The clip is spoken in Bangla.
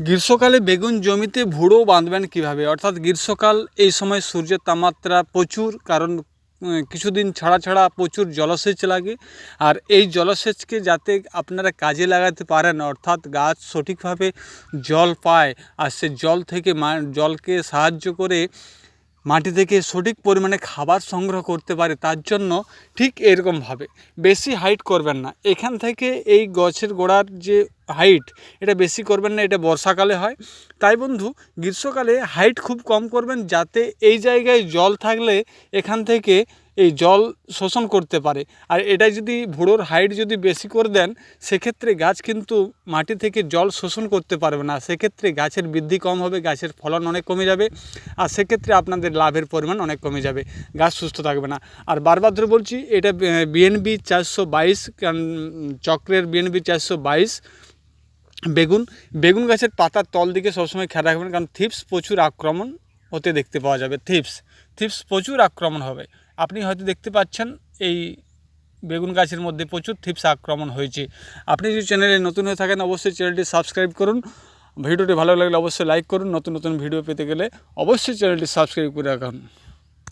গ্রীষ্মকালে বেগুন জমিতে ভুড়ো বাঁধবেন কিভাবে? অর্থাৎ গ্রীষ্মকাল এই সময় সূর্যের তাপমাত্রা প্রচুর, কারণ কিছুদিন ছাড়া ছাড়া প্রচুর জলসেচ লাগে। আর এই জলসেচকে যাতে আপনারা কাজে লাগাতে পারেন, অর্থাৎ গাছ সঠিকভাবে জল পায় আর সে জল থেকে জলকে সাহায্য করে মাটি থেকে সঠিক পরিমাণে খাবার সংগ্রহ করতে পারে, তার জন্য ঠিক এরকমভাবে বেশি হাইট করবেন না। এখান থেকে এই গাছের গোড়ার যে হাইট, এটা বেশি করবেন না, এটা বর্ষাকালে হয়। তাই বন্ধু, গ্রীষ্মকালে হাইট খুব কম করবেন, যাতে এই জায়গায় জল থাকলে এখান থেকে এই জল শোষণ করতে পারে। আর এটা যদি ভুড়োর হাইট যদি বেশি করে দেন, সেক্ষেত্রে গাছ কিন্তু মাটি থেকে জল শোষণ করতে পারবে না। সেক্ষেত্রে গাছের বৃদ্ধি কম হবে, গাছের ফলন অনেক কমে যাবে, আর সেক্ষেত্রে আপনাদের লাভের পরিমাণ অনেক কমে যাবে, গাছ সুস্থ থাকবে না। আর বারবার ধরে বলছি, এটা BNB 422, চক্রের BNB 422 বেগুন গাছের পাতার তল দিকে সবসময় খেয়াল রাখবেন, কারণ থিপস প্রচুর আক্রমণ হতে দেখতে পাওয়া যাবে। থিপস প্রচুর আক্রমণ হবে। আপনি হয়তো দেখতে পাচ্ছেন এই বেগুন গাছের মধ্যে প্রচুর থিপস আক্রমণ হয়েছে। আপনি যদি চ্যানেলে নতুন হয়ে থাকেন, অবশ্যই চ্যানেলটি সাবস্ক্রাইব করুন। ভিডিওটি ভালো লাগলে অবশ্যই লাইক করুন। নতুন নতুন ভিডিও পেতে গেলে অবশ্যই চ্যানেলটি সাবস্ক্রাইব করে রাখুন।